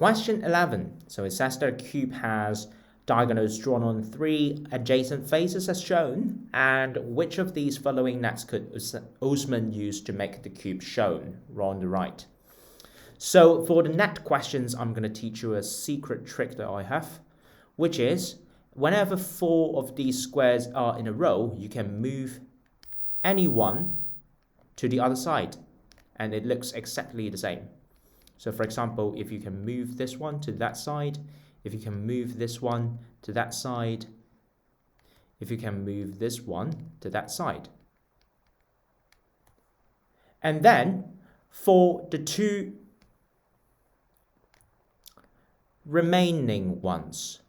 Question 11. So it says that a cube has diagonals drawn on 3 adjacent faces as shown, and which of these following nets could Osman use to make the cube shown? On the right. So for the net questions, I'm going to teach you a secret trick that I have, which is whenever 4 of these squares are in a row, you can move any one to the other side, and it looks exactly the same. So for example, if you can move this one to that side, if you can move this one to that side, if you can move this one to that side. And then for the 2 remaining ones,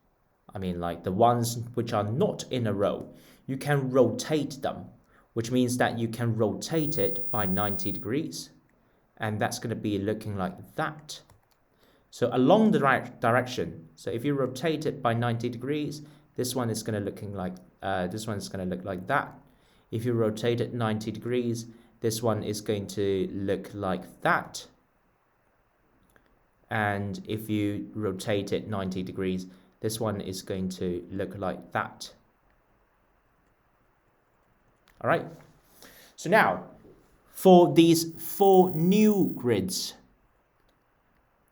I mean like the ones which are not in a row, you can rotate them, which means that you can rotate it by 90 degrees. And that's going to be looking like that. So along the right direction. So if you rotate it by 90 degrees, this one is going to look like that. If you rotate it 90 degrees, this one is going to look like that. And if you rotate it 90 degrees, this one is going to look like that. All right. So now, for these 4 new grids,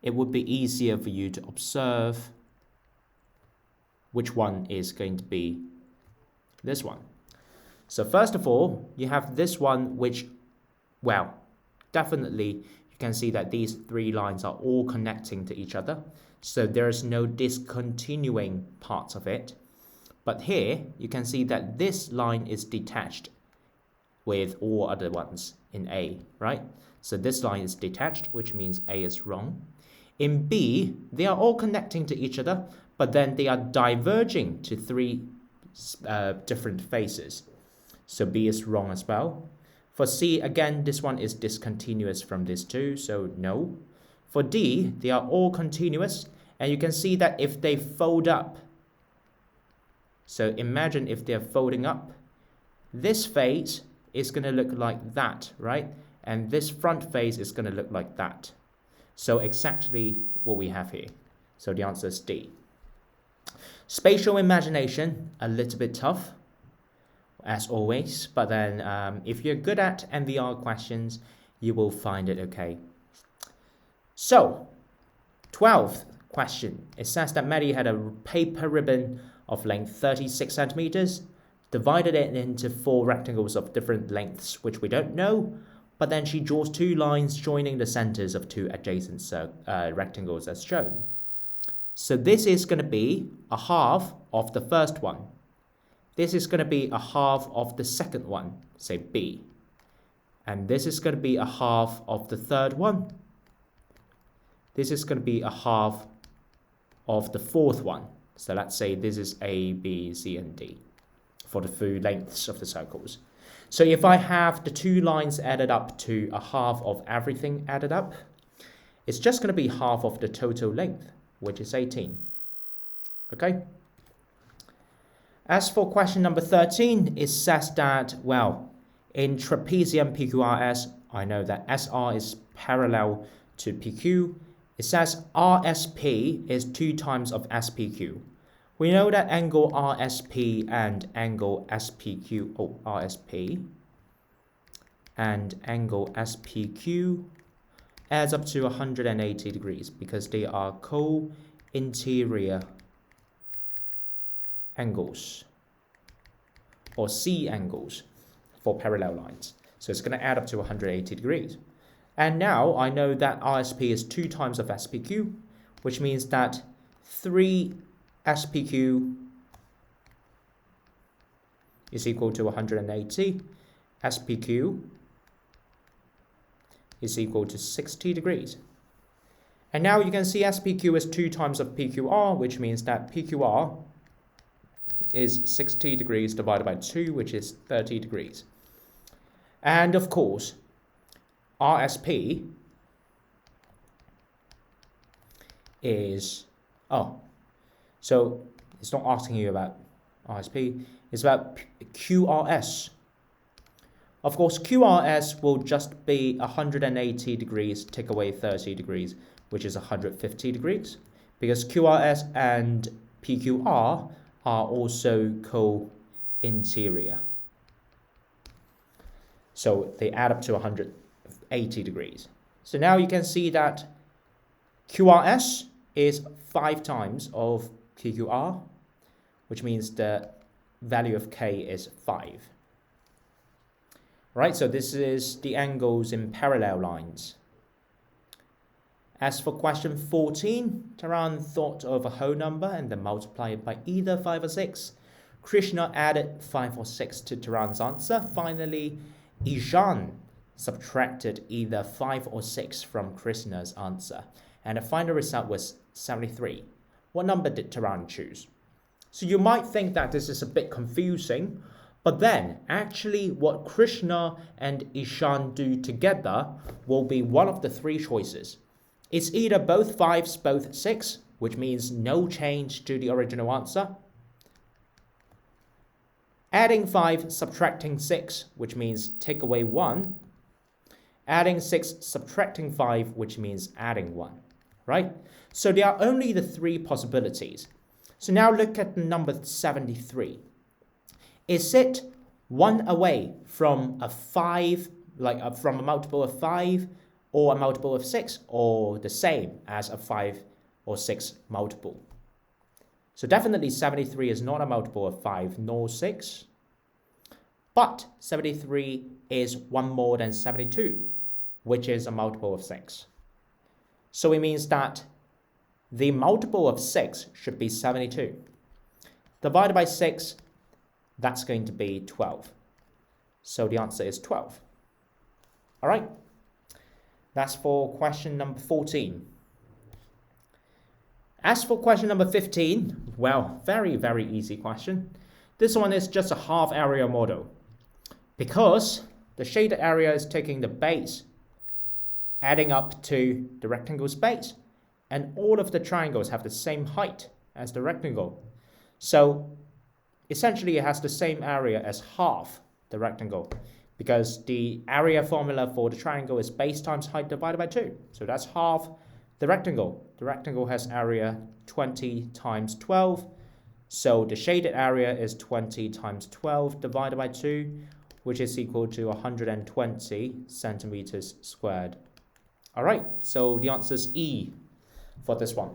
it would be easier for you to observe which one is going to be this one. So first of all, you have this one, which, well, definitely you can see that these 3 lines are all connecting to each other. So there is no discontinuing parts of it. But here, you can see that this line is detached with all other ones in A, right? So this line is detached, which means A is wrong. In B, they are all connecting to each other, but then they are diverging to 3 different faces. So B is wrong as well. For C, again, this one is discontinuous from these 2, so no. For D, they are all continuous, and you can see that if they fold up, so imagine if they're folding up, this face is going to look like that, right? And this front face is going to look like that. So exactly what we have here. So the answer is D. Spatial imagination, a little bit tough, as always. But then if you're good at MVR questions, you will find it okay. So, 12th question. It says that Maddie had a paper ribbon of length 36 centimeters, divided it into 4 rectangles of different lengths, which we don't know, but then she draws 2 lines joining the centers of 2 adjacent rectangles as shown. So this is going to be a half of the first one. This is going to be a half of the second one, say B. And this is going to be a half of the third one. This is going to be a half of the fourth one. So let's say this is A, B, C, and D for the 2 lengths of the circles. So if I have the 2 lines added up to a half of everything added up, it's just going to be half of the total length, which is 18. Okay? As for question number 13, it says that, well, in trapezium PQRS, I know that SR is parallel to PQ. It says RSP is 2 times of SPQ. We know that angle RSP and angle SPQ, RSP and angle SPQ adds up to 180 degrees because they are co-interior angles or C angles for parallel lines. So it's going to add up to 180 degrees. And now I know that RSP is 2 times of SPQ, which means that 3 SPQ is equal to 180. SPQ is equal to 60 degrees. And now you can see SPQ is 2 times of PQR, which means that PQR is 60 degrees divided by 2, which is 30 degrees. And of course, RSP is, so it's not asking you about RSP, it's about QRS. Of course, QRS will just be 180 degrees, take away 30 degrees, which is 150 degrees, because QRS and PQR are also co-interior. So they add up to 180 degrees. So now you can see that QRS is 5 times of PQR, which means the value of K is 5. Right, so this is the angles in parallel lines. As for question 14, Taran thought of a whole number and then multiplied it by either 5 or 6. Krishna added 5 or 6 to Taran's answer. Finally, Ishan subtracted either 5 or 6 from Krishna's answer. And the final result was 73. What number did Taran choose? So you might think that this is a bit confusing, but then actually what Krishna and Ishan do together will be one of the 3 choices. It's either both 5s, both 6, which means no change to the original answer. Adding 5, subtracting 6, which means take away 1. Adding 6, subtracting 5, which means adding 1. Right? So there are only the 3 possibilities. So now look at the number 73. Is it 1 away from a 5, from a multiple of 5, or a multiple of 6, or the same as a 5 or 6 multiple? So definitely 73 is not a multiple of 5 nor 6. But 73 is 1 more than 72, which is a multiple of 6. So it means that the multiple of 6 should be 72. Divided by 6, that's going to be 12. So the answer is 12. All right. That's for question number 14. As for question number 15, well, very, very easy question. This one is just a half area model, because the shaded area is taking the base, adding up to the rectangle's base, and all of the triangles have the same height as the rectangle. So essentially it has the same area as half the rectangle, because the area formula for the triangle is base times height divided by 2. So that's half the rectangle. The rectangle has area 20 times 12. So the shaded area is 20 times 12 divided by 2, which is equal to 120 centimeters squared. All right, so the answer is E for this one.